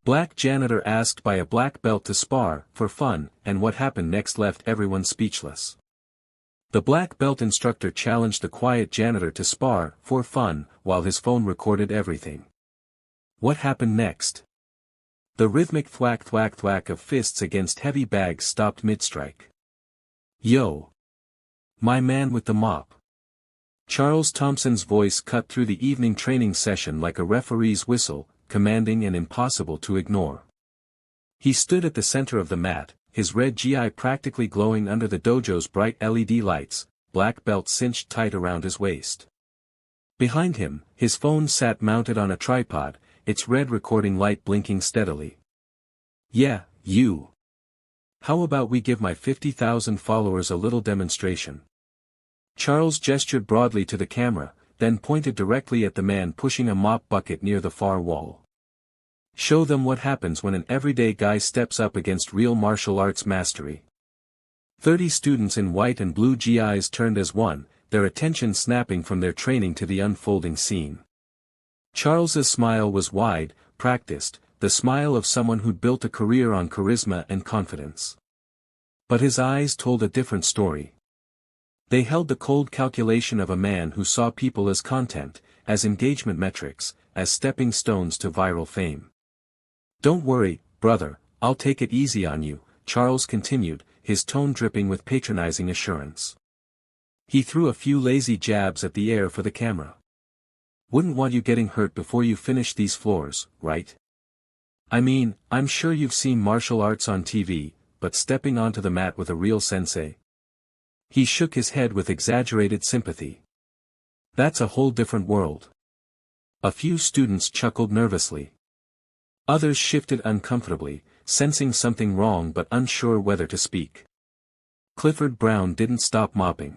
Black janitor asked by a black belt to spar, for fun, and what happened next left everyone speechless. The black belt instructor challenged the quiet janitor to spar, for fun, while his phone recorded everything. What happened next? The rhythmic thwack thwack thwack of fists against heavy bags stopped mid-strike. "Yo! My man with the mop." Charles Thompson's voice cut through the evening training session like a referee's whistle, commanding and impossible to ignore. He stood at the center of the mat, his red GI practically glowing under the dojo's bright LED lights, black belt cinched tight around his waist. Behind him, his phone sat mounted on a tripod, its red recording light blinking steadily. "Yeah, you. How about we give my 50,000 followers a little demonstration?" Charles gestured broadly to the camera, then pointed directly at the man pushing a mop bucket near the far wall. "Show them what happens when an everyday guy steps up against real martial arts mastery." 30 students in white and blue GIs turned as one, their attention snapping from their training to the unfolding scene. Charles's smile was wide, practiced, the smile of someone who'd built a career on charisma and confidence. But his eyes told a different story. They held the cold calculation of a man who saw people as content, as engagement metrics, as stepping stones to viral fame. "Don't worry, brother, I'll take it easy on you," Charles continued, his tone dripping with patronizing assurance. He threw a few lazy jabs at the air for the camera. "Wouldn't want you getting hurt before you finish these floors, right? I mean, I'm sure you've seen martial arts on TV, but stepping onto the mat with a real sensei?" He shook his head with exaggerated sympathy. "That's a whole different world." A few students chuckled nervously. Others shifted uncomfortably, sensing something wrong but unsure whether to speak. Clifford Brown didn't stop mopping.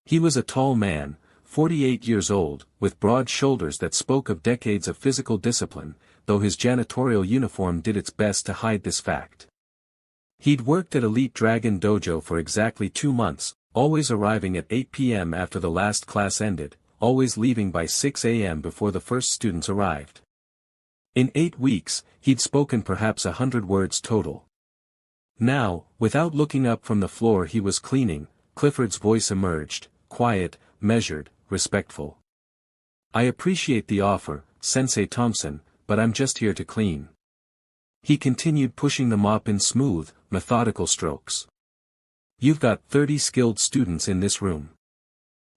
He was a tall man, 48 years old, with broad shoulders that spoke of decades of physical discipline, though his janitorial uniform did its best to hide this fact. He'd worked at Elite Dragon Dojo for exactly 2 months, always arriving at 8 p.m. after the last class ended, always leaving by 6 a.m. before the first students arrived. In 8 weeks, he'd spoken perhaps 100 words total. Now, without looking up from the floor he was cleaning, Clifford's voice emerged, quiet, measured, respectful. "I appreciate the offer, Sensei Thompson, but I'm just here to clean." He continued pushing the mop in smooth, methodical strokes. "You've got 30 skilled students in this room.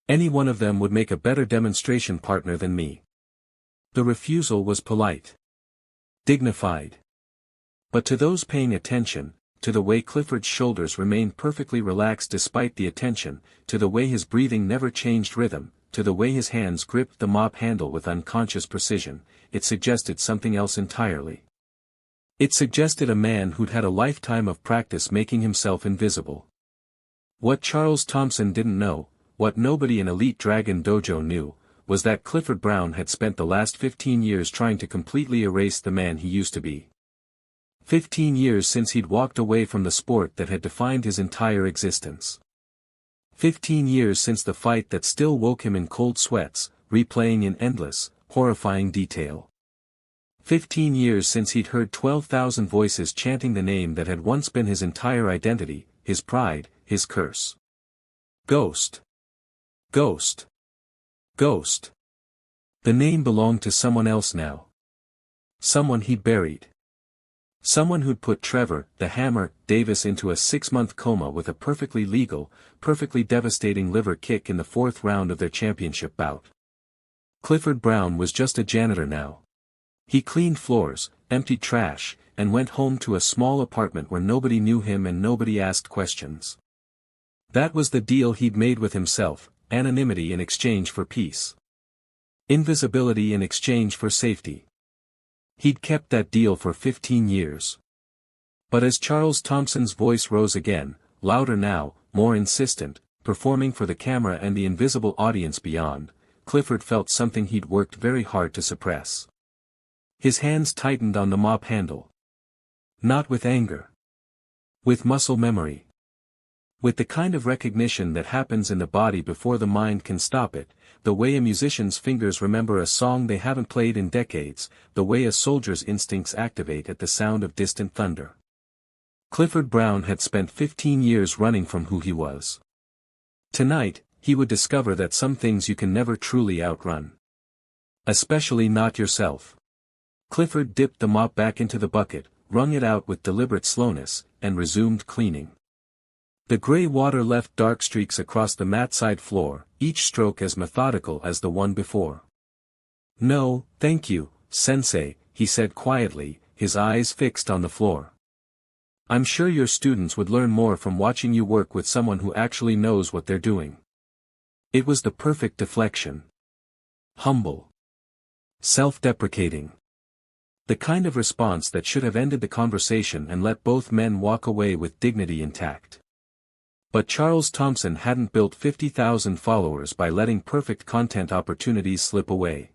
Any one of them would make a better demonstration partner than me." The refusal was polite. Dignified. But to those paying attention, to the way Clifford's shoulders remained perfectly relaxed despite the attention, to the way his breathing never changed rhythm, to the way his hands gripped the mop handle with unconscious precision, it suggested something else entirely. It suggested a man who'd had a lifetime of practice making himself invisible. What Charles Thompson didn't know, what nobody in Elite Dragon Dojo knew, was that Clifford Brown had spent the last 15 years trying to completely erase the man he used to be. 15 years since he'd walked away from the sport that had defined his entire existence. 15 years since the fight that still woke him in cold sweats, replaying in endless, horrifying detail. 15 years since he'd heard 12,000 voices chanting the name that had once been his entire identity, his pride, his curse. Ghost. Ghost. Ghost. The name belonged to someone else now. Someone he'd buried. Someone who'd put Trevor, the Hammer, Davis into a 6-month coma with a perfectly legal, perfectly devastating liver kick in the 4th round of their championship bout. Clifford Brown was just a janitor now. He cleaned floors, emptied trash, and went home to a small apartment where nobody knew him and nobody asked questions. That was the deal he'd made with himself, anonymity in exchange for peace. Invisibility in exchange for safety. He'd kept that deal for 15 years. But as Charles Thompson's voice rose again, louder now, more insistent, performing for the camera and the invisible audience beyond, Clifford felt something he'd worked very hard to suppress. His hands tightened on the mop handle. Not with anger. With muscle memory. With the kind of recognition that happens in the body before the mind can stop it, the way a musician's fingers remember a song they haven't played in decades, the way a soldier's instincts activate at the sound of distant thunder. Clifford Brown had spent 15 years running from who he was. Tonight, he would discover that some things you can never truly outrun. Especially not yourself. Clifford dipped the mop back into the bucket, wrung it out with deliberate slowness, and resumed cleaning. The gray water left dark streaks across the mat-side floor, each stroke as methodical as the one before. "No, thank you, Sensei," he said quietly, his eyes fixed on the floor. "I'm sure your students would learn more from watching you work with someone who actually knows what they're doing." It was the perfect deflection. Humble. Self-deprecating. The kind of response that should have ended the conversation and let both men walk away with dignity intact. But Charles Thompson hadn't built 50,000 followers by letting perfect content opportunities slip away.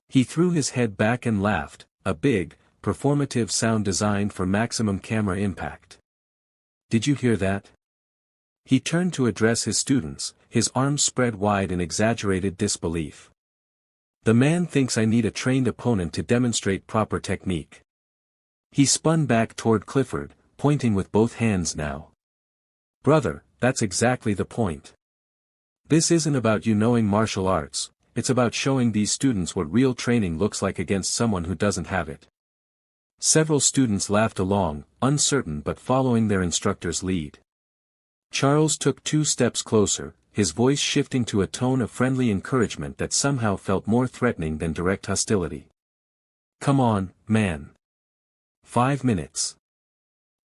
He threw his head back and laughed, a big, performative sound designed for maximum camera impact. "Did you hear that?" He turned to address his students, his arms spread wide in exaggerated disbelief. "The man thinks I need a trained opponent to demonstrate proper technique." He spun back toward Clifford, pointing with both hands now. "Brother, that's exactly the point. This isn't about you knowing martial arts, it's about showing these students what real training looks like against someone who doesn't have it." Several students laughed along, uncertain but following their instructor's lead. Charles took 2 steps closer, his voice shifting to a tone of friendly encouragement that somehow felt more threatening than direct hostility. "Come on, man. 5 minutes.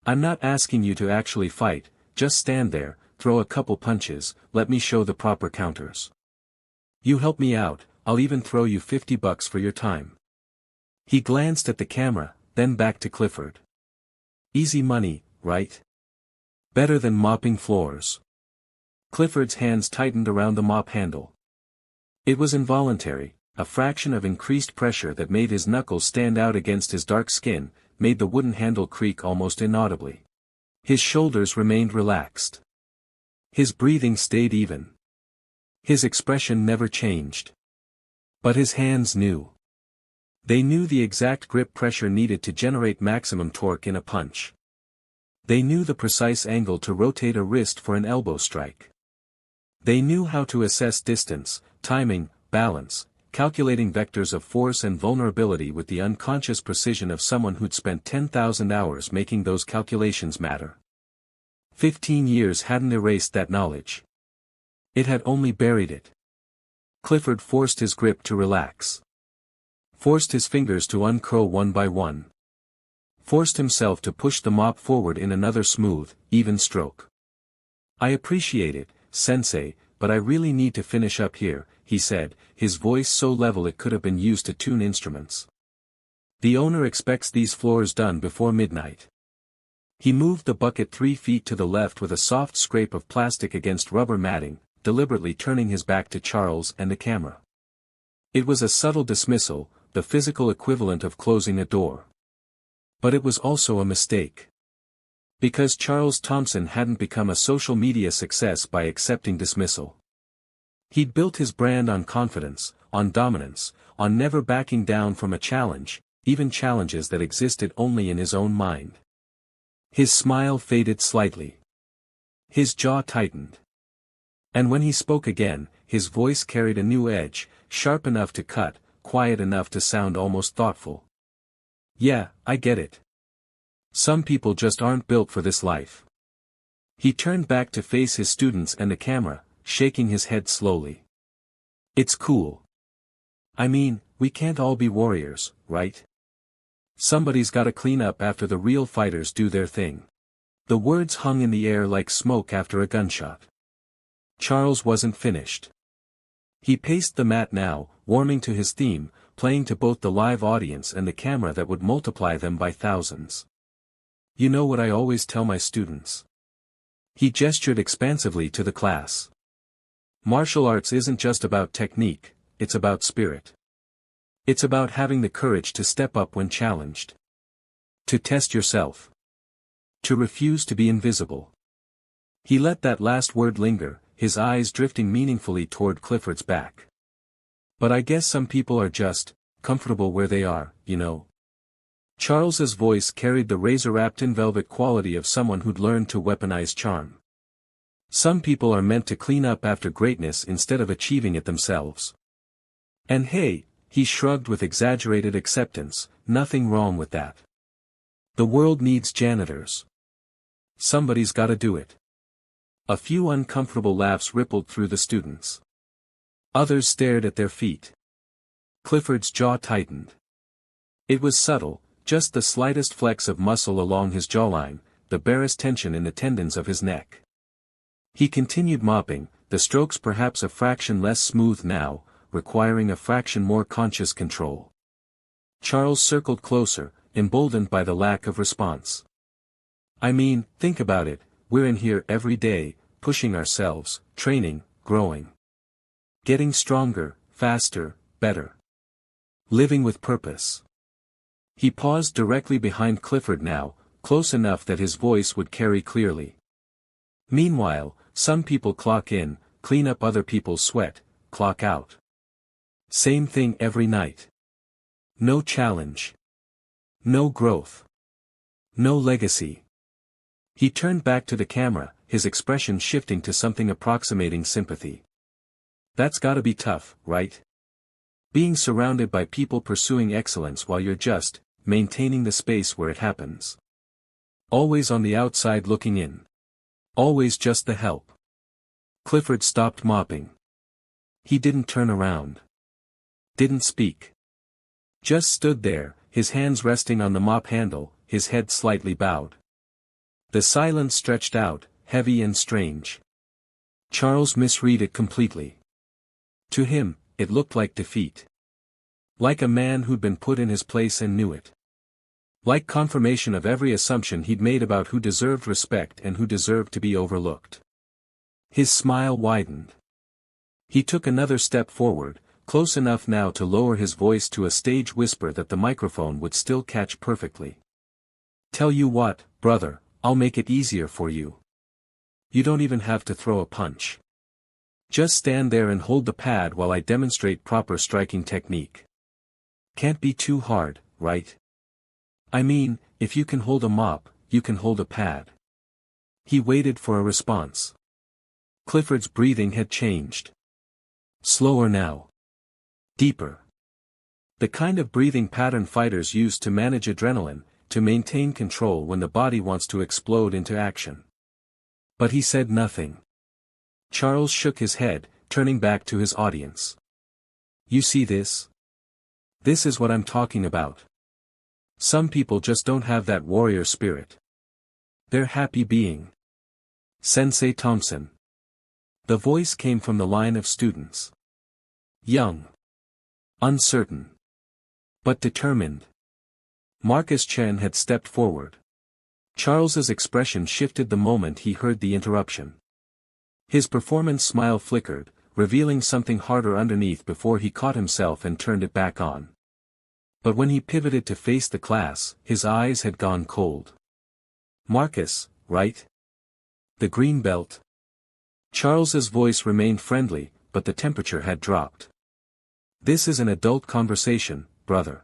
I'm not asking you to actually fight, just stand there, throw a couple punches, let me show the proper counters. You help me out, I'll even throw you $50 for your time." He glanced at the camera, then back to Clifford. "Easy money, right? Better than mopping floors." Clifford's hands tightened around the mop handle. It was involuntary, a fraction of increased pressure that made his knuckles stand out against his dark skin, made the wooden handle creak almost inaudibly. His shoulders remained relaxed. His breathing stayed even. His expression never changed. But his hands knew. They knew the exact grip pressure needed to generate maximum torque in a punch. They knew the precise angle to rotate a wrist for an elbow strike. They knew how to assess distance, timing, balance, calculating vectors of force and vulnerability with the unconscious precision of someone who'd spent 10,000 hours making those calculations matter. 15 years hadn't erased that knowledge. It had only buried it. Clifford forced his grip to relax. Forced his fingers to uncurl one by one. Forced himself to push the mop forward in another smooth, even stroke. "I appreciate it, Sensei, but I really need to finish up here," he said, his voice so level it could have been used to tune instruments. "The owner expects these floors done before midnight." He moved the bucket 3 feet to the left with a soft scrape of plastic against rubber matting, deliberately turning his back to Charles and the camera. It was a subtle dismissal, the physical equivalent of closing a door. But it was also a mistake. Because Charles Thompson hadn't become a social media success by accepting dismissal. He'd built his brand on confidence, on dominance, on never backing down from a challenge, even challenges that existed only in his own mind. His smile faded slightly. His jaw tightened. And when he spoke again, his voice carried a new edge, sharp enough to cut, quiet enough to sound almost thoughtful. "Yeah, I get it. Some people just aren't built for this life." He turned back to face his students and the camera, shaking his head slowly. "It's cool. I mean, we can't all be warriors, right? Somebody's gotta clean up after the real fighters do their thing." The words hung in the air like smoke after a gunshot. Charles wasn't finished. He paced the mat now, warming to his theme, playing to both the live audience and the camera that would multiply them by thousands. "You know what I always tell my students?" He gestured expansively to the class. "Martial arts isn't just about technique, it's about spirit. It's about having the courage to step up when challenged. To test yourself. To refuse to be invisible." He let that last word linger, his eyes drifting meaningfully toward Clifford's back. But I guess some people are just comfortable where they are, you know. Charles's voice carried the razor-wrapped-in velvet quality of someone who'd learned to weaponize charm. Some people are meant to clean up after greatness instead of achieving it themselves. And hey, he shrugged with exaggerated acceptance, nothing wrong with that. The world needs janitors. Somebody's gotta do it. A few uncomfortable laughs rippled through the students. Others stared at their feet. Clifford's jaw tightened. It was subtle, just the slightest flex of muscle along his jawline, the barest tension in the tendons of his neck. He continued mopping, the strokes perhaps a fraction less smooth now, requiring a fraction more conscious control. Charles circled closer, emboldened by the lack of response. I mean, think about it, we're in here every day, pushing ourselves, training, growing. Getting stronger, faster, better. Living with purpose. He paused directly behind Clifford now, close enough that his voice would carry clearly. Meanwhile, some people clock in, clean up other people's sweat, clock out. Same thing every night. No challenge. No growth. No legacy. He turned back to the camera, his expression shifting to something approximating sympathy. That's gotta be tough, right? Being surrounded by people pursuing excellence while you're just maintaining the space where it happens. Always on the outside looking in. Always just the help. Clifford stopped mopping. He didn't turn around. Didn't speak. Just stood there, his hands resting on the mop handle, his head slightly bowed. The silence stretched out, heavy and strange. Charles misread it completely. To him, it looked like defeat. Like a man who'd been put in his place and knew it. Like confirmation of every assumption he'd made about who deserved respect and who deserved to be overlooked. His smile widened. He took another step forward, close enough now to lower his voice to a stage whisper that the microphone would still catch perfectly. Tell you what, brother, I'll make it easier for you. You don't even have to throw a punch. Just stand there and hold the pad while I demonstrate proper striking technique. Can't be too hard, right? I mean, if you can hold a mop, you can hold a pad. He waited for a response. Clifford's breathing had changed. Slower now. Deeper. The kind of breathing pattern fighters use to manage adrenaline, to maintain control when the body wants to explode into action. But he said nothing. Charles shook his head, turning back to his audience. You see this? This is what I'm talking about. Some people just don't have that warrior spirit. They're happy being. Sensei Thompson. The voice came from the line of students. Young. Uncertain. But determined. Marcus Chen had stepped forward. Charles's expression shifted the moment he heard the interruption. His performance smile flickered, revealing something harder underneath before he caught himself and turned it back on. But when he pivoted to face the class, his eyes had gone cold. Marcus, right? The green belt? Charles's voice remained friendly, but the temperature had dropped. This is an adult conversation, brother.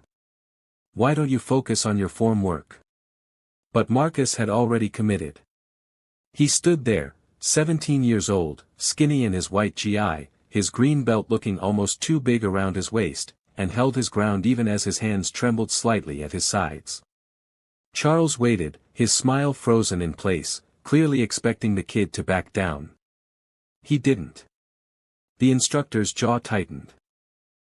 Why don't you focus on your form work? But Marcus had already committed. He stood there, 17 years old, skinny in his white GI, his green belt looking almost too big around his waist, and held his ground even as his hands trembled slightly at his sides. Charles waited, his smile frozen in place, clearly expecting the kid to back down. He didn't. The instructor's jaw tightened.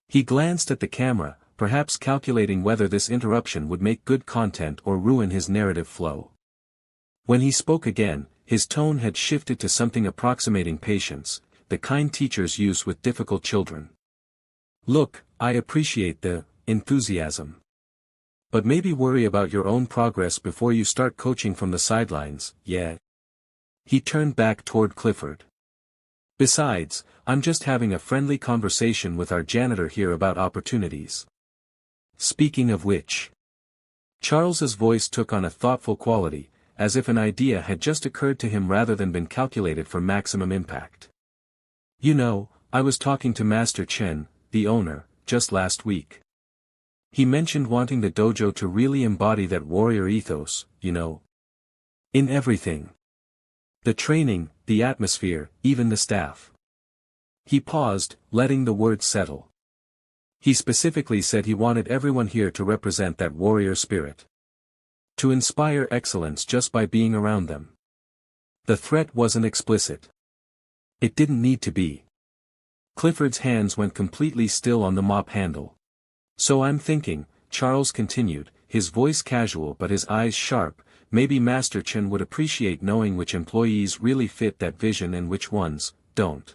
He glanced at the camera, perhaps calculating whether this interruption would make good content or ruin his narrative flow. When he spoke again, his tone had shifted to something approximating patience, the kind teachers use with difficult children. Look, I appreciate the enthusiasm. But maybe worry about your own progress before you start coaching from the sidelines, yeah? He turned back toward Clifford. Besides, I'm just having a friendly conversation with our janitor here about opportunities. Speaking of which. Charles's voice took on a thoughtful quality, as if an idea had just occurred to him rather than been calculated for maximum impact. You know, I was talking to Master Chen, the owner, just last week. He mentioned wanting the dojo to really embody that warrior ethos, you know. In everything. The training, the atmosphere, even the staff. He paused, letting the words settle. He specifically said he wanted everyone here to represent that warrior spirit. To inspire excellence just by being around them. The threat wasn't explicit. It didn't need to be. Clifford's hands went completely still on the mop handle. So I'm thinking, Charles continued, his voice casual but his eyes sharp, maybe Master Chen would appreciate knowing which employees really fit that vision and which ones don't.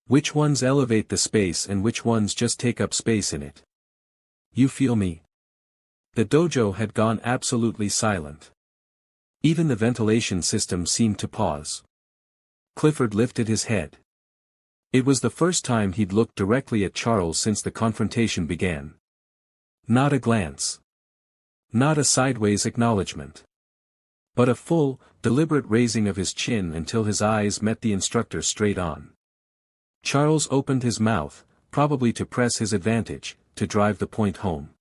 Which ones elevate the space and which ones just take up space in it. You feel me? The dojo had gone absolutely silent. Even the ventilation system seemed to pause. Clifford lifted his head. It was the first time he'd looked directly at Charles since the confrontation began. Not a glance. Not a sideways acknowledgement. But a full, deliberate raising of his chin until his eyes met the instructor straight on. Charles opened his mouth, probably to press his advantage, to drive the point home.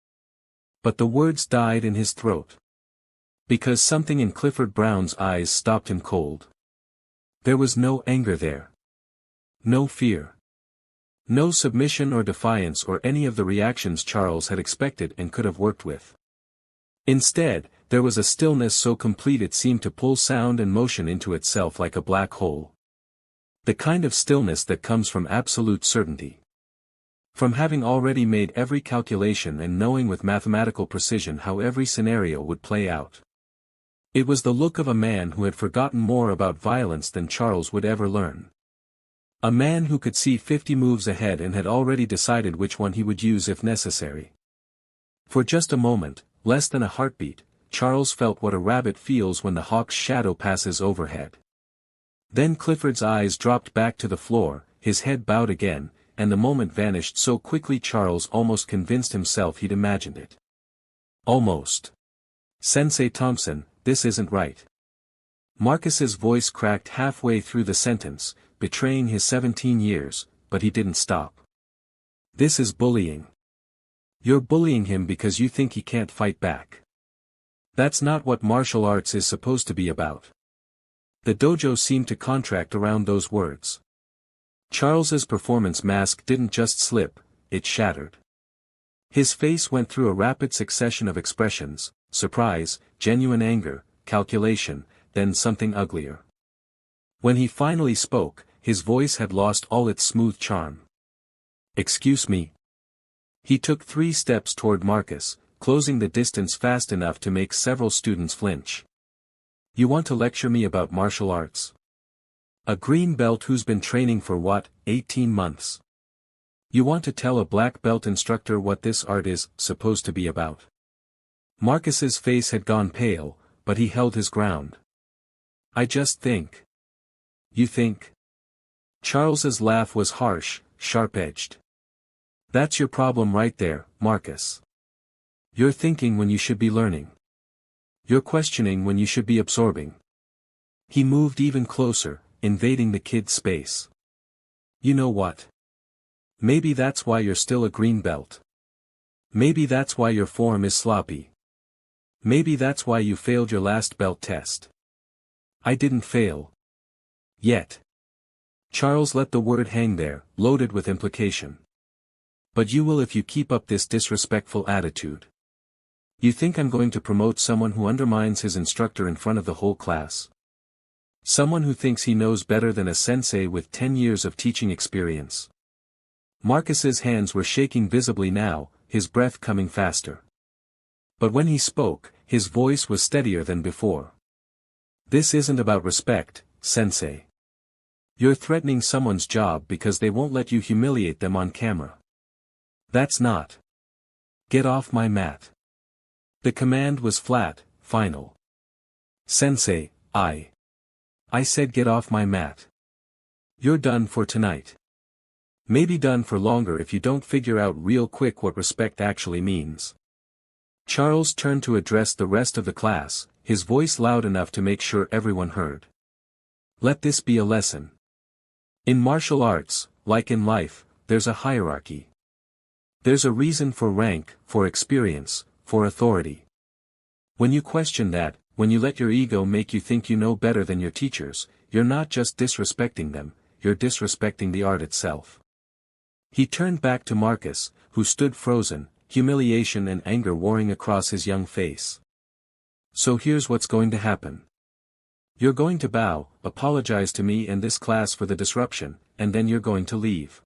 But the words died in his throat. Because something in Clifford Brown's eyes stopped him cold. There was no anger there. No fear. No submission or defiance or any of the reactions Charles had expected and could have worked with. Instead, there was a stillness so complete it seemed to pull sound and motion into itself like a black hole. The kind of stillness that comes from absolute certainty. From having already made every calculation and knowing with mathematical precision how every scenario would play out. It was the look of a man who had forgotten more about violence than Charles would ever learn. A man who could see 50 moves ahead and had already decided which one he would use if necessary. For just a moment, less than a heartbeat, Charles felt what a rabbit feels when the hawk's shadow passes overhead. Then Clifford's eyes dropped back to the floor, his head bowed again, and the moment vanished so quickly Charles almost convinced himself he'd imagined it. Almost. Sensei Thompson, this isn't right. Marcus's voice cracked halfway through the sentence, betraying his 17 years, but he didn't stop. This is bullying. You're bullying him because you think he can't fight back. That's not what martial arts is supposed to be about. The dojo seemed to contract around those words. Charles's performance mask didn't just slip, it shattered. His face went through a rapid succession of expressions, surprise, genuine anger, calculation, then something uglier. When he finally spoke, his voice had lost all its smooth charm. Excuse me. He took 3 steps toward Marcus, closing the distance fast enough to make several students flinch. You want to lecture me about martial arts? A green belt who's been training for what, 18 months? You want to tell a black belt instructor what this art is supposed to be about? Marcus's face had gone pale, but he held his ground. I just think. You think? Charles's laugh was harsh, sharp-edged. That's your problem right there, Marcus. You're thinking when you should be learning. You're questioning when you should be absorbing. He moved even closer, invading the kid's space. You know what? Maybe that's why you're still a green belt. Maybe that's why your form is sloppy. Maybe that's why you failed your last belt test. I didn't fail. Yet. Charles let the word hang there, loaded with implication. But you will if you keep up this disrespectful attitude. You think I'm going to promote someone who undermines his instructor in front of the whole class? Someone who thinks he knows better than a sensei with 10 years of teaching experience. Marcus's hands were shaking visibly now, his breath coming faster. But when he spoke, his voice was steadier than before. This isn't about respect, sensei. You're threatening someone's job because they won't let you humiliate them on camera. That's not. Get off my mat. The command was flat, final. Sensei, I said get off my mat. You're done for tonight. Maybe done for longer if you don't figure out real quick what respect actually means. Charles turned to address the rest of the class, his voice loud enough to make sure everyone heard. Let this be a lesson. In martial arts, like in life, there's a hierarchy. There's a reason for rank, for experience, for authority. When you question that, when you let your ego make you think you know better than your teachers, you're not just disrespecting them, you're disrespecting the art itself. He turned back to Marcus, who stood frozen, humiliation and anger warring across his young face. So here's what's going to happen. You're going to bow, apologize to me and this class for the disruption, and then you're going to leave.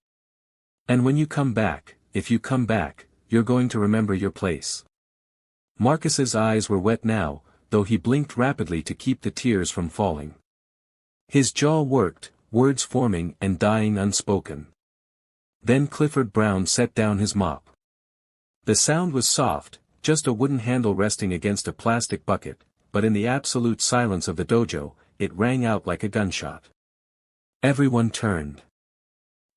And when you come back, if you come back, you're going to remember your place. Marcus's eyes were wet now, though he blinked rapidly to keep the tears from falling. His jaw worked, words forming and dying unspoken. Then Clifford Brown set down his mop. The sound was soft, just a wooden handle resting against a plastic bucket, but in the absolute silence of the dojo, it rang out like a gunshot. Everyone turned.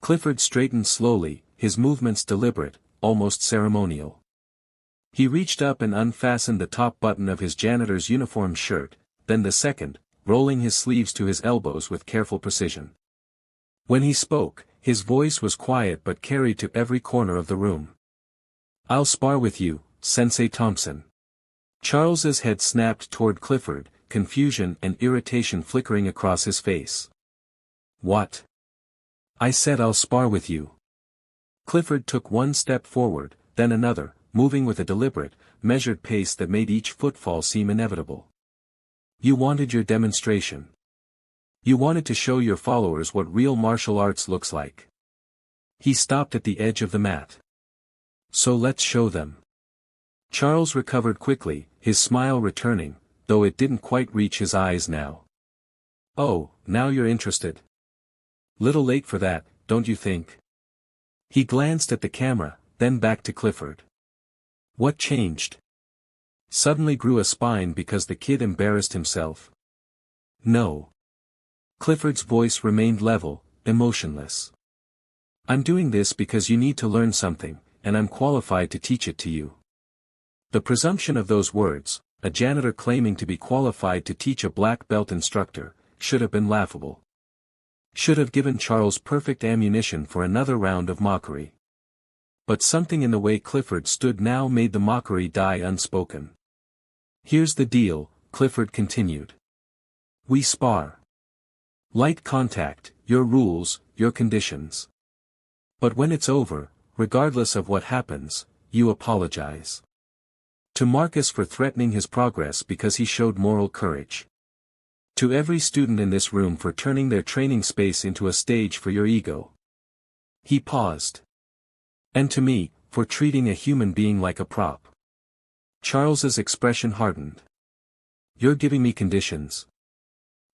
Clifford straightened slowly, his movements deliberate, almost ceremonial. He reached up and unfastened the top button of his janitor's uniform shirt, then the second, rolling his sleeves to his elbows with careful precision. When he spoke, his voice was quiet but carried to every corner of the room. "I'll spar with you, Sensei Thompson." Charles's head snapped toward Clifford, confusion and irritation flickering across his face. "What?" "I said I'll spar with you." Clifford took one step forward, then another, moving with a deliberate, measured pace that made each footfall seem inevitable. "You wanted your demonstration. You wanted to show your followers what real martial arts looks like." He stopped at the edge of the mat. "So let's show them." Charles recovered quickly, his smile returning, though it didn't quite reach his eyes now. "Oh, now you're interested. Little late for that, don't you think?" He glanced at the camera, then back to Clifford. "What changed?" Suddenly grew a spine because the kid embarrassed himself. "No." Clifford's voice remained level, emotionless. "I'm doing this because you need to learn something, and I'm qualified to teach it to you." The presumption of those words, a janitor claiming to be qualified to teach a black belt instructor, should have been laughable. Should have given Charles perfect ammunition for another round of mockery. But something in the way Clifford stood now made the mockery die unspoken. "Here's the deal," Clifford continued. "We spar. Light contact, your rules, your conditions. But when it's over, regardless of what happens, you apologize. To Marcus for threatening his progress because he showed moral courage. To every student in this room for turning their training space into a stage for your ego." He paused. "And to me, for treating a human being like a prop." Charles's expression hardened. "You're giving me conditions.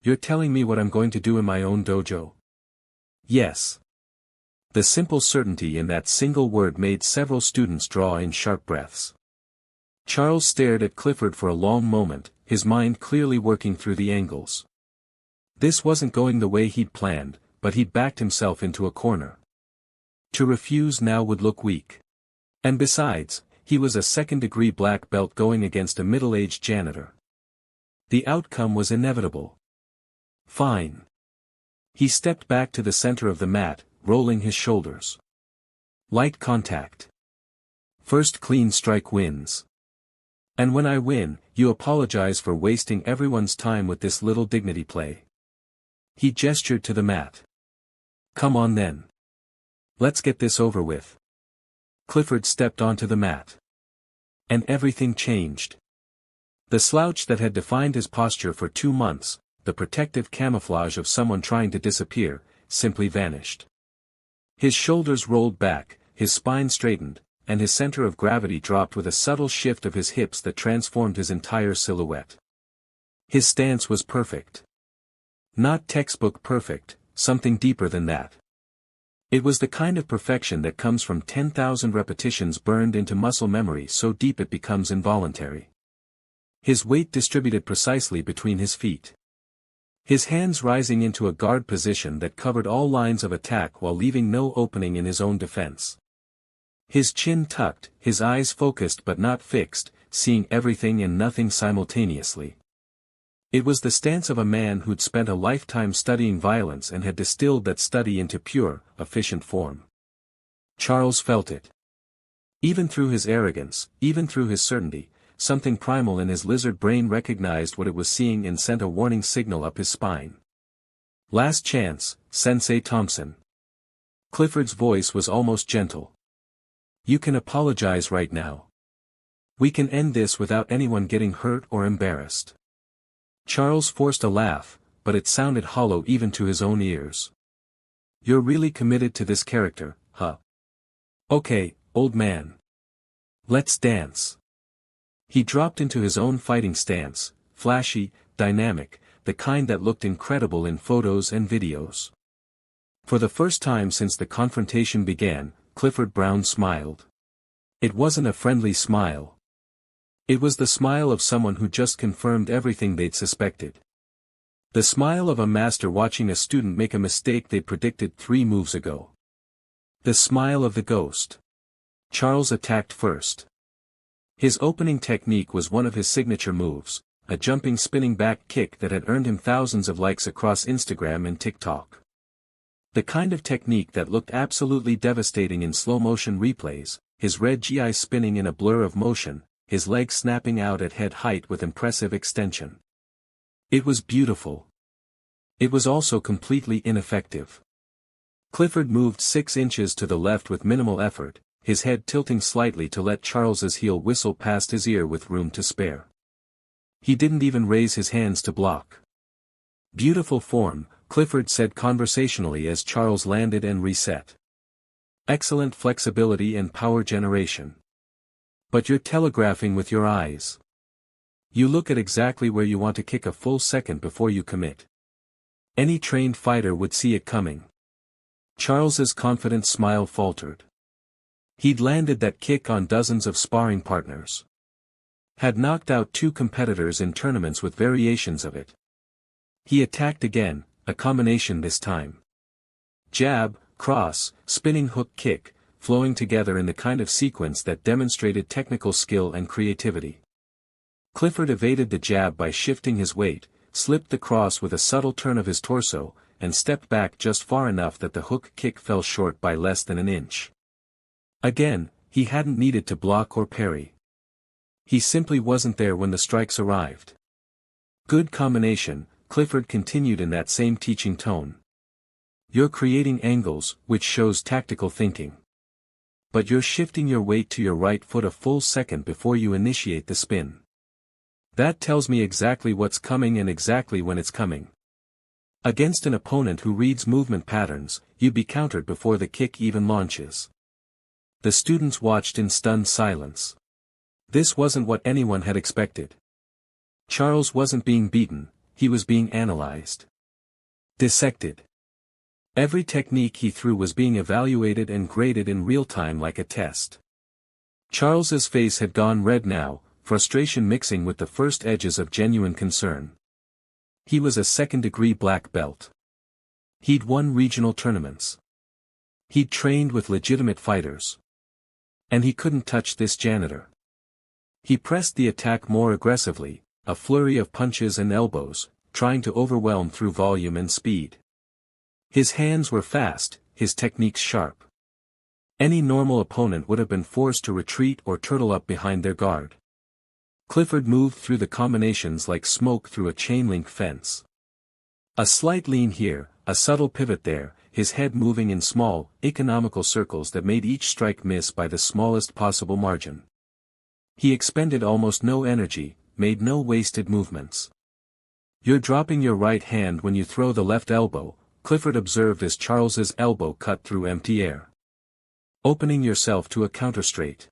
You're telling me what I'm going to do in my own dojo?" "Yes." The simple certainty in that single word made several students draw in sharp breaths. Charles stared at Clifford for a long moment, his mind clearly working through the angles. This wasn't going the way he'd planned, but he'd backed himself into a corner. To refuse now would look weak. And besides, he was a second-degree black belt going against a middle-aged janitor. The outcome was inevitable. "Fine." He stepped back to the center of the mat, rolling his shoulders. "Light contact. First clean strike wins. And when I win, you apologize for wasting everyone's time with this little dignity play." He gestured to the mat. "Come on then. Let's get this over with." Clifford stepped onto the mat. And everything changed. The slouch that had defined his posture for 2 months, the protective camouflage of someone trying to disappear, simply vanished. His shoulders rolled back, his spine straightened, and his center of gravity dropped with a subtle shift of his hips that transformed his entire silhouette. His stance was perfect. Not textbook perfect, something deeper than that. It was the kind of perfection that comes from 10,000 repetitions burned into muscle memory so deep it becomes involuntary. His weight distributed precisely between his feet. His hands rising into a guard position that covered all lines of attack while leaving no opening in his own defense. His chin tucked, his eyes focused but not fixed, seeing everything and nothing simultaneously. It was the stance of a man who'd spent a lifetime studying violence and had distilled that study into pure, efficient form. Charles felt it. Even through his arrogance, even through his certainty, something primal in his lizard brain recognized what it was seeing and sent a warning signal up his spine. Last chance, Sensei Thompson. Clifford's voice was almost gentle. You can apologize right now. We can end this without anyone getting hurt or embarrassed. Charles forced a laugh, but it sounded hollow even to his own ears. You're really committed to this character, huh? Okay, old man. Let's dance. He dropped into his own fighting stance, flashy, dynamic, the kind that looked incredible in photos and videos. For the first time since the confrontation began, Clifford Brown smiled. It wasn't a friendly smile. It was the smile of someone who just confirmed everything they'd suspected. The smile of a master watching a student make a mistake they'd predicted 3 moves ago. The smile of the ghost. Charles attacked first. His opening technique was one of his signature moves, a jumping spinning back kick that had earned him thousands of likes across Instagram and TikTok. The kind of technique that looked absolutely devastating in slow-motion replays, his red GI spinning in a blur of motion, his legs snapping out at head height with impressive extension. It was beautiful. It was also completely ineffective. Clifford moved 6 inches to the left with minimal effort, his head tilting slightly to let Charles's heel whistle past his ear with room to spare. He didn't even raise his hands to block. Beautiful form, Clifford said conversationally as Charles landed and reset. Excellent flexibility and power generation. But you're telegraphing with your eyes. You look at exactly where you want to kick a full second before you commit. Any trained fighter would see it coming. Charles's confident smile faltered. He'd landed that kick on dozens of sparring partners. Had knocked out 2 competitors in tournaments with variations of it. He attacked again, a combination this time. Jab, cross, spinning hook kick, flowing together in the kind of sequence that demonstrated technical skill and creativity. Clifford evaded the jab by shifting his weight, slipped the cross with a subtle turn of his torso, and stepped back just far enough that the hook kick fell short by less than an inch. Again, he hadn't needed to block or parry. He simply wasn't there when the strikes arrived. Good combination, Clifford continued in that same teaching tone. You're creating angles, which shows tactical thinking. But you're shifting your weight to your right foot a full second before you initiate the spin. That tells me exactly what's coming and exactly when it's coming. Against an opponent who reads movement patterns, you'd be countered before the kick even launches. The students watched in stunned silence. This wasn't what anyone had expected. Charles wasn't being beaten, he was being analyzed. Dissected. Every technique he threw was being evaluated and graded in real time like a test. Charles's face had gone red now, frustration mixing with the first edges of genuine concern. He was a second-degree black belt. He'd won regional tournaments. He'd trained with legitimate fighters. And he couldn't touch this janitor. He pressed the attack more aggressively, a flurry of punches and elbows, trying to overwhelm through volume and speed. His hands were fast, his techniques sharp. Any normal opponent would have been forced to retreat or turtle up behind their guard. Clifford moved through the combinations like smoke through a chain-link fence. A slight lean here, a subtle pivot there, his head moving in small, economical circles that made each strike miss by the smallest possible margin. He expended almost no energy, made no wasted movements. You're dropping your right hand when you throw the left elbow, Clifford observed as Charles's elbow cut through empty air. Opening yourself to a counter straight.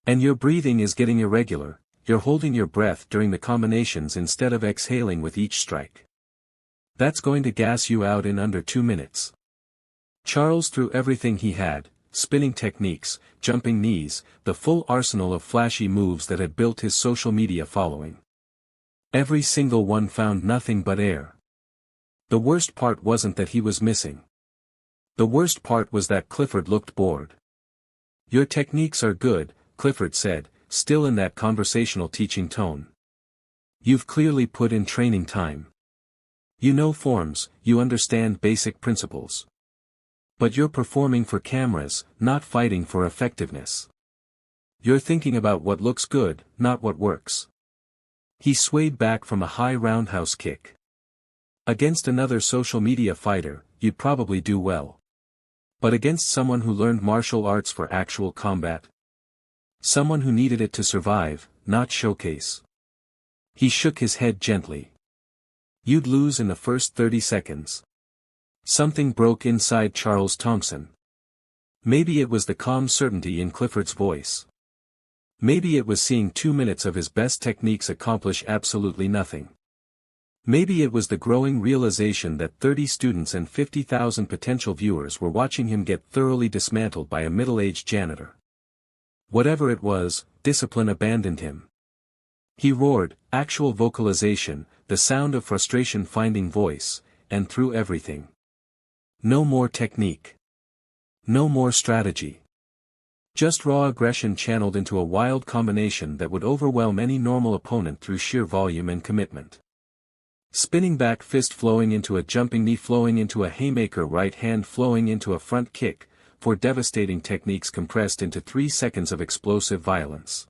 And your breathing is getting irregular. You're holding your breath during the combinations instead of exhaling with each strike. That's going to gas you out in under 2 minutes. Charles threw everything he had, spinning techniques, jumping knees, the full arsenal of flashy moves that had built his social media following. Every single one found nothing but air. The worst part wasn't that he was missing. The worst part was that Clifford looked bored. Your techniques are good, Clifford said, still in that conversational teaching tone. You've clearly put in training time. You know forms, you understand basic principles. But you're performing for cameras, not fighting for effectiveness. You're thinking about what looks good, not what works. He swayed back from a high roundhouse kick. Against another social media fighter, you'd probably do well. But against someone who learned martial arts for actual combat? Someone who needed it to survive, not showcase. He shook his head gently. You'd lose in the first 30 seconds. Something broke inside Charles Thompson. Maybe it was the calm certainty in Clifford's voice. Maybe it was seeing 2 minutes of his best techniques accomplish absolutely nothing. Maybe it was the growing realization that 30 students and 50,000 potential viewers were watching him get thoroughly dismantled by a middle-aged janitor. Whatever it was, discipline abandoned him. He roared, actual vocalization, the sound of frustration finding voice, and through everything. No more technique. No more strategy. Just raw aggression channeled into a wild combination that would overwhelm any normal opponent through sheer volume and commitment. Spinning back fist flowing into a jumping knee flowing into a haymaker right hand flowing into a front kick, 4 devastating techniques compressed into 3 seconds of explosive violence.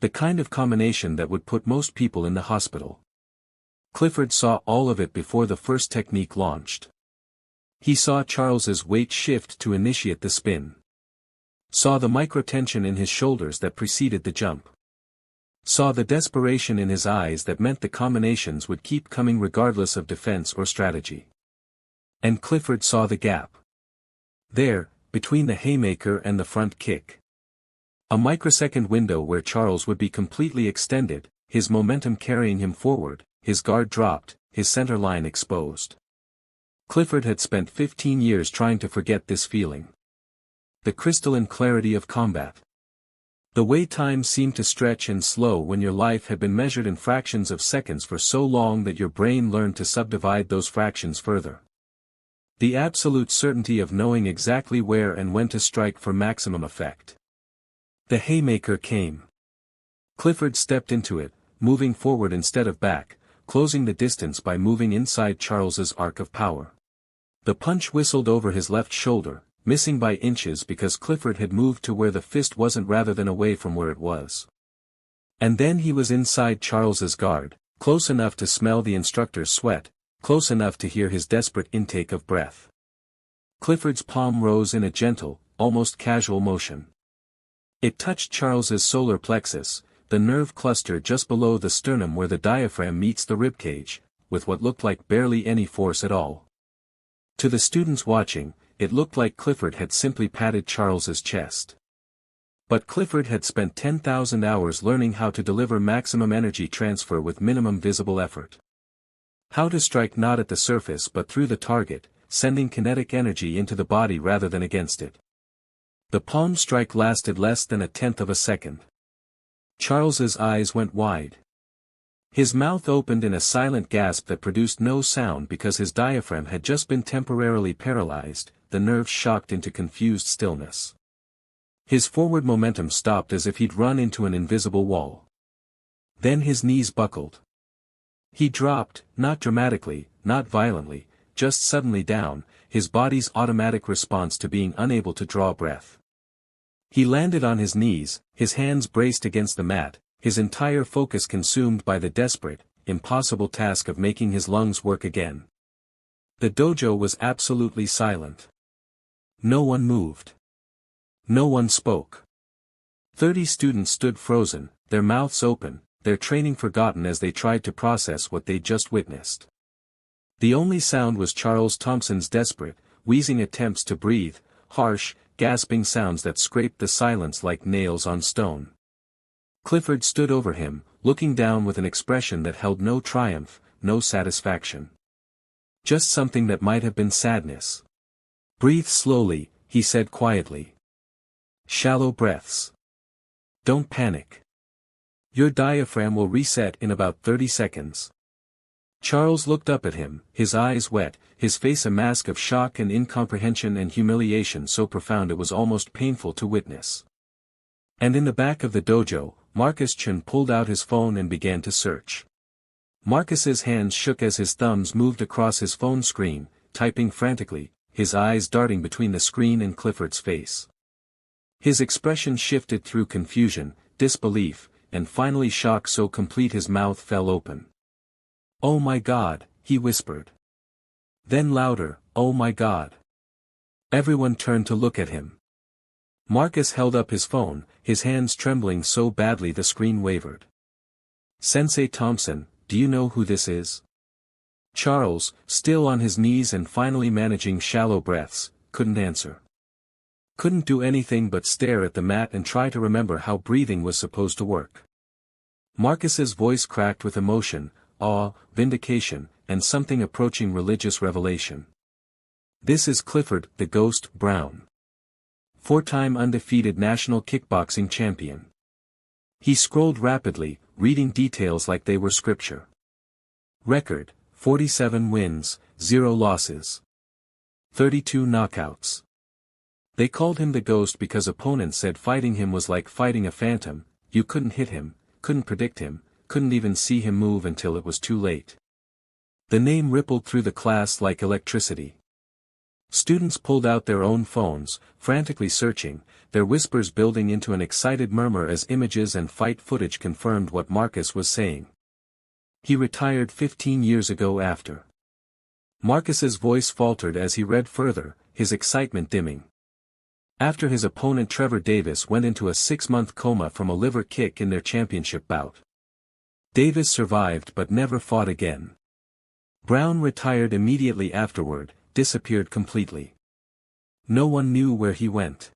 The kind of combination that would put most people in the hospital. Clifford saw all of it before the first technique launched. He saw Charles's weight shift to initiate the spin. Saw the microtension in his shoulders that preceded the jump. Saw the desperation in his eyes that meant the combinations would keep coming regardless of defense or strategy. And Clifford saw the gap. There, between the haymaker and the front kick. A microsecond window where Charles would be completely extended, his momentum carrying him forward, his guard dropped, his center line exposed. Clifford had spent 15 years trying to forget this feeling. The crystalline clarity of combat. The way time seemed to stretch and slow when your life had been measured in fractions of seconds for so long that your brain learned to subdivide those fractions further. The absolute certainty of knowing exactly where and when to strike for maximum effect. The haymaker came. Clifford stepped into it, moving forward instead of back, closing the distance by moving inside Charles's arc of power. The punch whistled over his left shoulder, missing by inches because Clifford had moved to where the fist wasn't rather than away from where it was. And then he was inside Charles's guard, close enough to smell the instructor's sweat, close enough to hear his desperate intake of breath. Clifford's palm rose in a gentle, almost casual motion. It touched Charles's solar plexus, the nerve cluster just below the sternum where the diaphragm meets the ribcage, with what looked like barely any force at all. To the students watching, it looked like Clifford had simply patted Charles's chest. But Clifford had spent 10,000 hours learning how to deliver maximum energy transfer with minimum visible effort. How to strike not at the surface but through the target, sending kinetic energy into the body rather than against it. The palm strike lasted less than 1/10 of a second. Charles's eyes went wide. His mouth opened in a silent gasp that produced no sound because his diaphragm had just been temporarily paralyzed, the nerves shocked into confused stillness. His forward momentum stopped as if he'd run into an invisible wall. Then his knees buckled. He dropped, not dramatically, not violently, just suddenly down, his body's automatic response to being unable to draw breath. He landed on his knees, his hands braced against the mat, his entire focus consumed by the desperate, impossible task of making his lungs work again. The dojo was absolutely silent. No one moved. No one spoke. 30 students stood frozen, their mouths open, their training forgotten as they tried to process what they'd just witnessed. The only sound was Charles Thompson's desperate, wheezing attempts to breathe, harsh, gasping sounds that scraped the silence like nails on stone. Clifford stood over him, looking down with an expression that held no triumph, no satisfaction. Just something that might have been sadness. "Breathe slowly," he said quietly. "Shallow breaths. Don't panic. Your diaphragm will reset in about 30 seconds. Charles looked up at him, his eyes wet, his face a mask of shock and incomprehension and humiliation so profound it was almost painful to witness. And in the back of the dojo, Marcus Chun pulled out his phone and began to search. Marcus's hands shook as his thumbs moved across his phone screen, typing frantically, his eyes darting between the screen and Clifford's face. His expression shifted through confusion, disbelief, and finally shock so complete his mouth fell open. "Oh my God," he whispered. Then louder, "Oh my God." Everyone turned to look at him. Marcus held up his phone, his hands trembling so badly the screen wavered. "Sensei Thompson, do you know who this is?" Charles, still on his knees and finally managing shallow breaths, couldn't answer. Couldn't do anything but stare at the mat and try to remember how breathing was supposed to work. Marcus's voice cracked with emotion, awe, vindication, and something approaching religious revelation. "This is Clifford, the Ghost, Brown. Four-time undefeated national kickboxing champion." He scrolled rapidly, reading details like they were scripture. Record, 47 wins, 0 losses. 32 knockouts. They called him the Ghost because opponents said fighting him was like fighting a phantom. You couldn't hit him, couldn't predict him, couldn't even see him move until it was too late. The name rippled through the class like electricity. Students pulled out their own phones, frantically searching, their whispers building into an excited murmur as images and fight footage confirmed what Marcus was saying. He retired 15 years ago after. Marcus's voice faltered as he read further, his excitement dimming. After his opponent Trevor Davis went into a 6-month coma from a liver kick in their championship bout. Davis survived but never fought again. Brown retired immediately afterward, disappeared completely. No one knew where he went.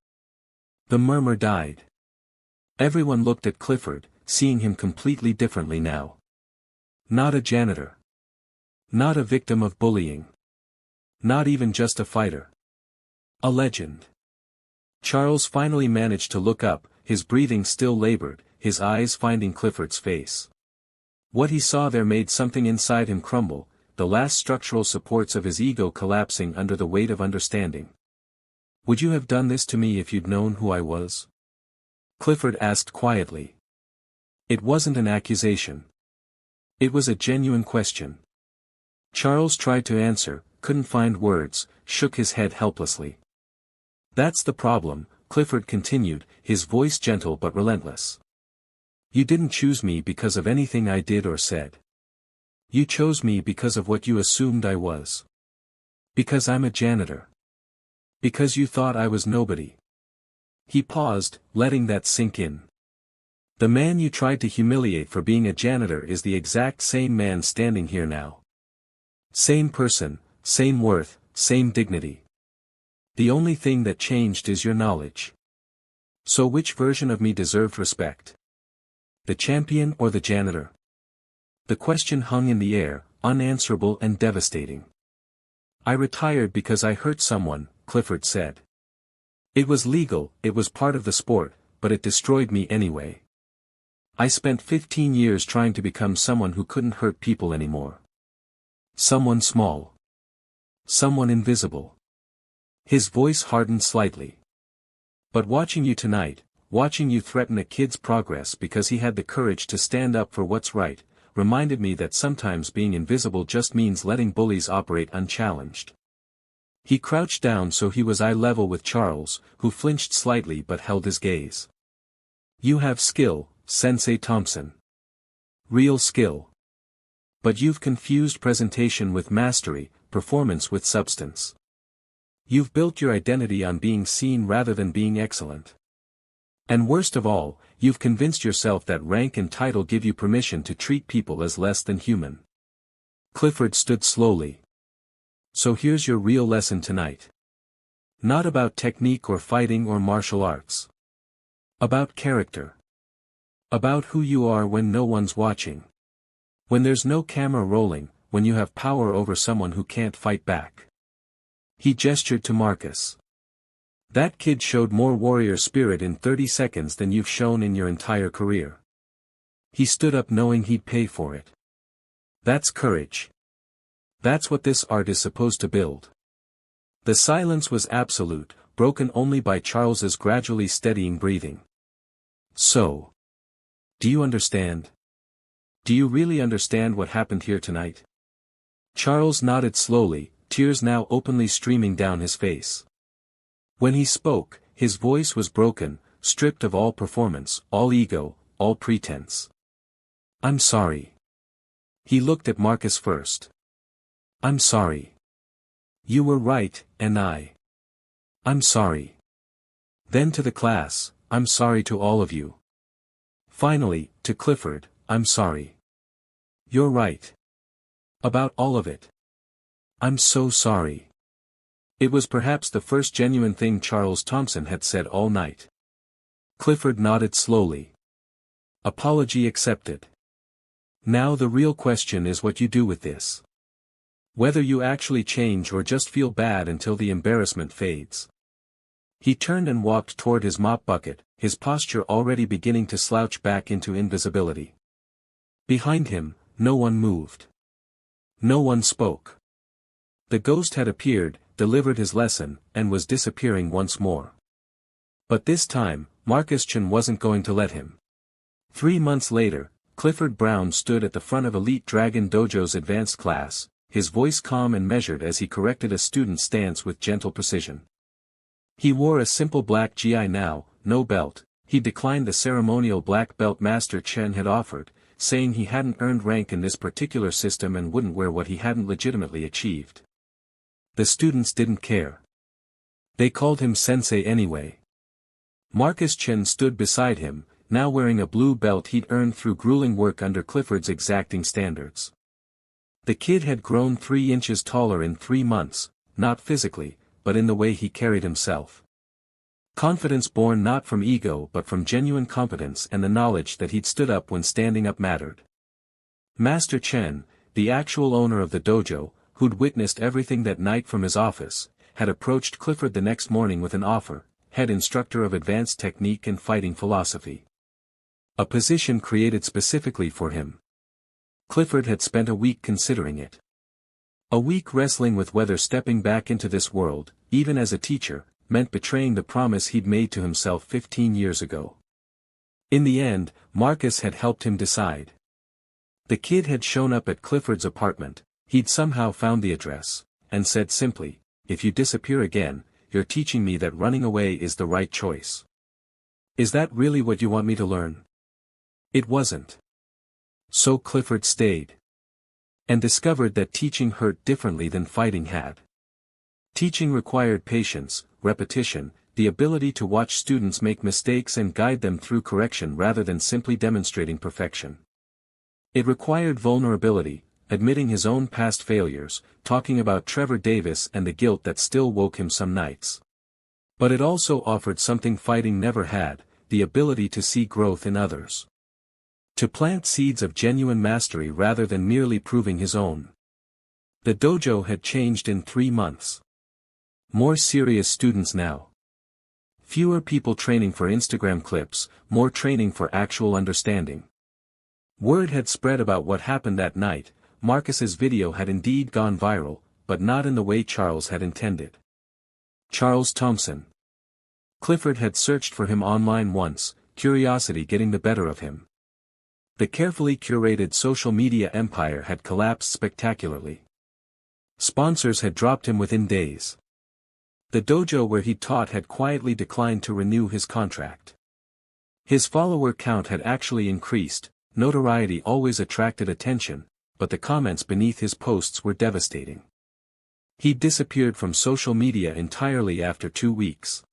The murmur died. Everyone looked at Clifford, seeing him completely differently now. Not a janitor. Not a victim of bullying. Not even just a fighter. A legend. Charles finally managed to look up, his breathing still labored, his eyes finding Clifford's face. What he saw there made something inside him crumble, the last structural supports of his ego collapsing under the weight of understanding. "Would you have done this to me if you'd known who I was?" Clifford asked quietly. It wasn't an accusation. It was a genuine question. Charles tried to answer, couldn't find words, shook his head helplessly. "That's the problem," Clifford continued, his voice gentle but relentless. "You didn't choose me because of anything I did or said. You chose me because of what you assumed I was. Because I'm a janitor. Because you thought I was nobody." He paused, letting that sink in. "The man you tried to humiliate for being a janitor is the exact same man standing here now. Same person, same worth, same dignity. The only thing that changed is your knowledge. So which version of me deserved respect? The champion or the janitor?" The question hung in the air, unanswerable and devastating. "I retired because I hurt someone," Clifford said. "It was legal, it was part of the sport, but it destroyed me anyway. I spent 15 years trying to become someone who couldn't hurt people anymore. Someone small. Someone invisible." His voice hardened slightly. "But watching you tonight, watching you threaten a kid's progress because he had the courage to stand up for what's right, reminded me that sometimes being invisible just means letting bullies operate unchallenged." He crouched down so he was eye level with Charles, who flinched slightly but held his gaze. "You have skill, Sensei Thompson. Real skill. But you've confused presentation with mastery, performance with substance. You've built your identity on being seen rather than being excellent. And worst of all, you've convinced yourself that rank and title give you permission to treat people as less than human." Clifford stood slowly. "So here's your real lesson tonight. Not about technique or fighting or martial arts. About character. About who you are when no one's watching. When there's no camera rolling, when you have power over someone who can't fight back." He gestured to Marcus. "That kid showed more warrior spirit in 30 seconds than you've shown in your entire career. He stood up knowing he'd pay for it. That's courage. That's what this art is supposed to build." The silence was absolute, broken only by Charles's gradually steadying breathing. "So. Do you understand? Do you really understand what happened here tonight?" Charles nodded slowly, tears now openly streaming down his face. When he spoke, His voice was broken, stripped of all performance, all ego, all pretense. "I'm sorry." He looked at Marcus first. "I'm sorry. You were right, and I'm sorry." Then to the class, "I'm sorry to all of you." Finally, to Clifford, "I'm sorry. You're right. About all of it. I'm so sorry." It was perhaps the first genuine thing Charles Thompson had said all night. Clifford nodded slowly. "Apology accepted. Now the real question is what you do with this. Whether you actually change or just feel bad until the embarrassment fades." He turned and walked toward his mop bucket, his posture already beginning to slouch back into invisibility. Behind him, no one moved. No one spoke. The ghost had appeared, delivered his lesson, and was disappearing once more. But this time, Marcus Chen wasn't going to let him. 3 months later, Clifford Brown stood at the front of Elite Dragon Dojo's advanced class, his voice calm and measured as he corrected a student's stance with gentle precision. He wore a simple black gi now, no belt. He declined the ceremonial black belt Master Chen had offered, saying he hadn't earned rank in this particular system and wouldn't wear what he hadn't legitimately achieved. The students didn't care. They called him Sensei anyway. Marcus Chen stood beside him, now wearing a blue belt he'd earned through grueling work under Clifford's exacting standards. The kid had grown 3 inches taller in 3 months, not physically, but in the way he carried himself. Confidence born not from ego but from genuine competence and the knowledge that he'd stood up when standing up mattered. Master Chen, the actual owner of the dojo, who'd witnessed everything that night from his office, had approached Clifford the next morning with an offer, head instructor of advanced technique and fighting philosophy. A position created specifically for him. Clifford had spent a week considering it. A week wrestling with whether stepping back into this world, even as a teacher, meant betraying the promise he'd made to himself 15 years ago. In the end, Marcus had helped him decide. The kid had shown up at Clifford's apartment, he'd somehow found the address, and said simply, "If you disappear again, you're teaching me that running away is the right choice. Is that really what you want me to learn?" It wasn't. So Clifford stayed. And discovered that teaching hurt differently than fighting had. Teaching required patience, repetition, the ability to watch students make mistakes and guide them through correction rather than simply demonstrating perfection. It required vulnerability, admitting his own past failures, talking about Trevor Davis and the guilt that still woke him some nights. But it also offered something fighting never had, the ability to see growth in others. To plant seeds of genuine mastery rather than merely proving his own. The dojo had changed in 3 months. More serious students now. Fewer people training for Instagram clips, more training for actual understanding. Word had spread about what happened that night. Marcus's video had indeed gone viral, but not in the way Charles had intended. Charles Thompson. Clifford had searched for him online once, curiosity getting the better of him. The carefully curated social media empire had collapsed spectacularly. Sponsors had dropped him within days. The dojo where he taught had quietly declined to renew his contract. His follower count had actually increased, notoriety always attracted attention, but the comments beneath his posts were devastating. He'd disappeared from social media entirely after 2 weeks.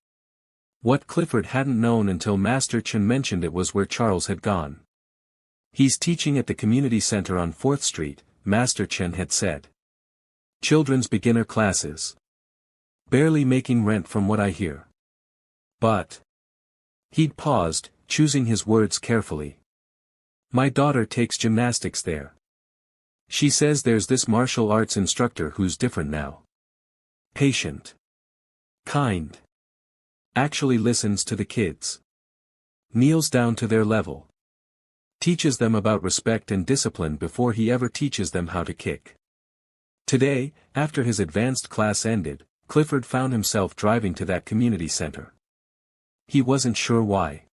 What Clifford hadn't known until Master Chen mentioned it was where Charles had gone. "He's teaching at the community center on 4th Street, Master Chen had said. Children's beginner classes. Barely making rent from what I hear. But..." He'd paused, choosing his words carefully. "My daughter takes gymnastics there. She says there's this martial arts instructor who's different now. Patient. Kind. Actually listens to the kids. Kneels down to their level. Teaches them about respect and discipline before he ever teaches them how to kick." Today, after his advanced class ended, Clifford found himself driving to that community center. He wasn't sure why.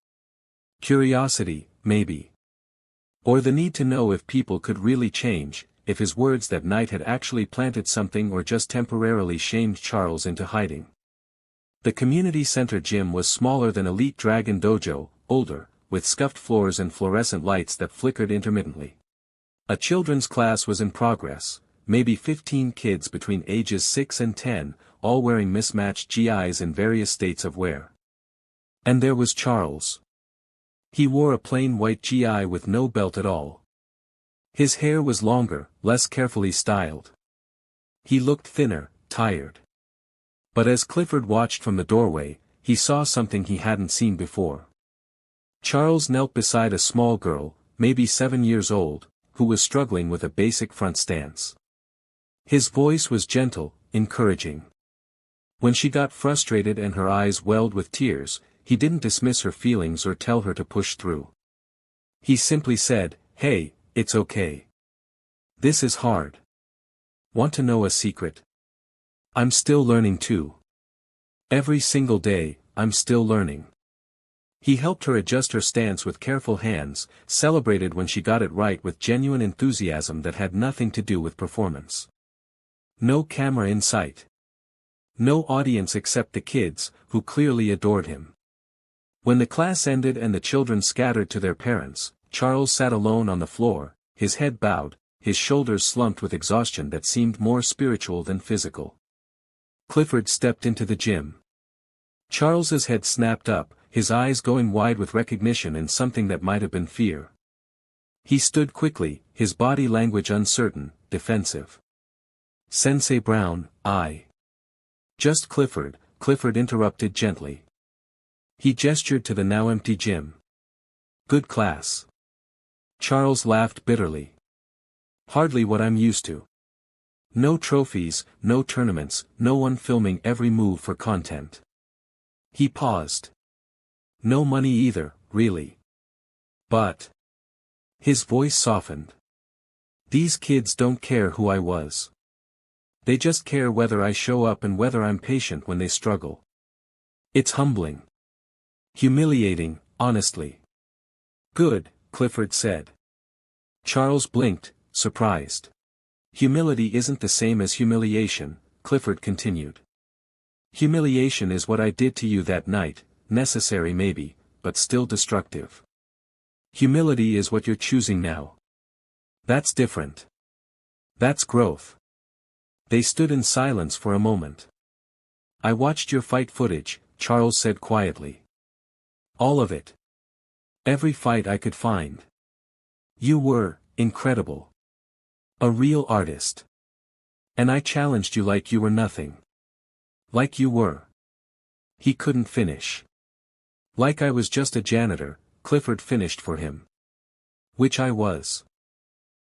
Curiosity, maybe. Or the need to know if people could really change, if his words that night had actually planted something or just temporarily shamed Charles into hiding. The community center gym was smaller than Elite Dragon Dojo, older, with scuffed floors and fluorescent lights that flickered intermittently. A children's class was in progress, maybe 15 kids between ages 6 and 10, all wearing mismatched GIs in various states of wear. And there was Charles. He wore a plain white GI with no belt at all. His hair was longer, less carefully styled. He looked thinner, tired. But as Clifford watched from the doorway, he saw something he hadn't seen before. Charles knelt beside a small girl, maybe 7 years old, who was struggling with a basic front stance. His voice was gentle, encouraging. When she got frustrated and her eyes welled with tears, he didn't dismiss her feelings or tell her to push through. He simply said, "Hey, it's okay. This is hard. Want to know a secret? I'm still learning too. Every single day, I'm still learning." He helped her adjust her stance with careful hands, celebrated when she got it right with genuine enthusiasm that had nothing to do with performance. No camera in sight. No audience except the kids, who clearly adored him. When the class ended and the children scattered to their parents, Charles sat alone on the floor, his head bowed, his shoulders slumped with exhaustion that seemed more spiritual than physical. Clifford stepped into the gym. Charles's head snapped up, his eyes going wide with recognition and something that might have been fear. He stood quickly, his body language uncertain, defensive. "Sensei Brown, I." "Just Clifford," Clifford interrupted gently. He gestured to the now empty gym. "Good class." Charles laughed bitterly. "Hardly what I'm used to. No trophies, no tournaments, no one filming every move for content." He paused. "No money either, really. But..." His voice softened. "These kids don't care who I was. They just care whether I show up and whether I'm patient when they struggle. It's humbling. Humiliating, honestly." "Good," Clifford said. Charles blinked, surprised. "Humility isn't the same as humiliation," Clifford continued. "Humiliation is what I did to you that night, necessary maybe, but still destructive. Humility is what you're choosing now. That's different. That's growth." They stood in silence for a moment. "I watched your fight footage," Charles said quietly. "All of it. Every fight I could find. You were incredible. A real artist. And I challenged you like you were nothing. Like you were." He couldn't finish. "Like I was just a janitor," Clifford finished for him. "Which I was.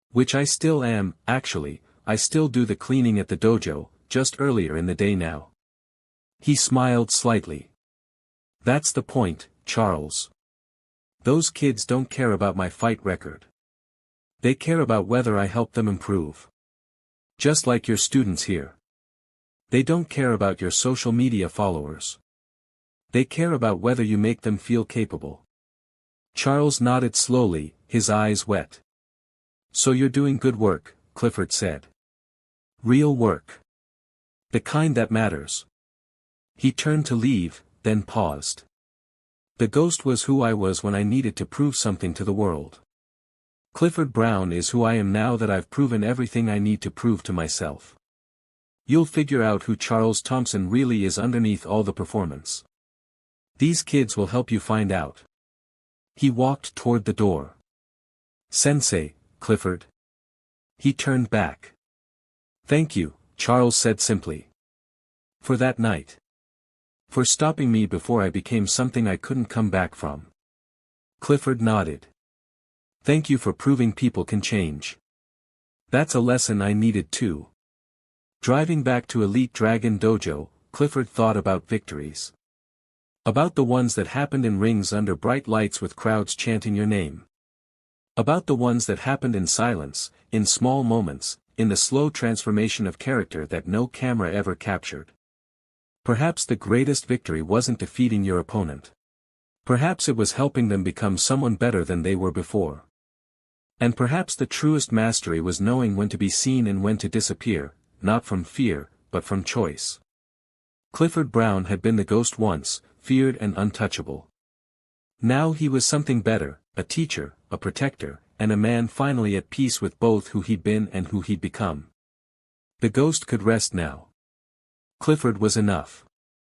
Which I still am, actually. I still do the cleaning at the dojo, just earlier in the day now." He smiled slightly. "That's the point, Charles. Those kids don't care about my fight record. They care about whether I help them improve. Just like your students here. They don't care about your social media followers. They care about whether you make them feel capable." Charles nodded slowly, his eyes wet. "So you're doing good work," Clifford said. "Real work. The kind that matters." He turned to leave, then paused. "The ghost was who I was when I needed to prove something to the world. Clifford Brown is who I am now that I've proven everything I need to prove to myself. You'll figure out who Charles Thompson really is underneath all the performance. These kids will help you find out." He walked toward the door. "Sensei, Clifford." He turned back. "Thank you," Charles said simply. "For that night. For stopping me before I became something I couldn't come back from." Clifford nodded. "Thank you for proving people can change. That's a lesson I needed too." Driving back to Elite Dragon Dojo, Clifford thought about victories. About the ones that happened in rings under bright lights with crowds chanting your name. About the ones that happened in silence, in small moments, in the slow transformation of character that no camera ever captured. Perhaps the greatest victory wasn't defeating your opponent. Perhaps it was helping them become someone better than they were before. And perhaps the truest mastery was knowing when to be seen and when to disappear, not from fear, but from choice. Clifford Brown had been the ghost once, feared and untouchable. Now he was something better, a teacher, a protector, and a man finally at peace with both who he'd been and who he'd become. The ghost could rest now. Clifford was enough.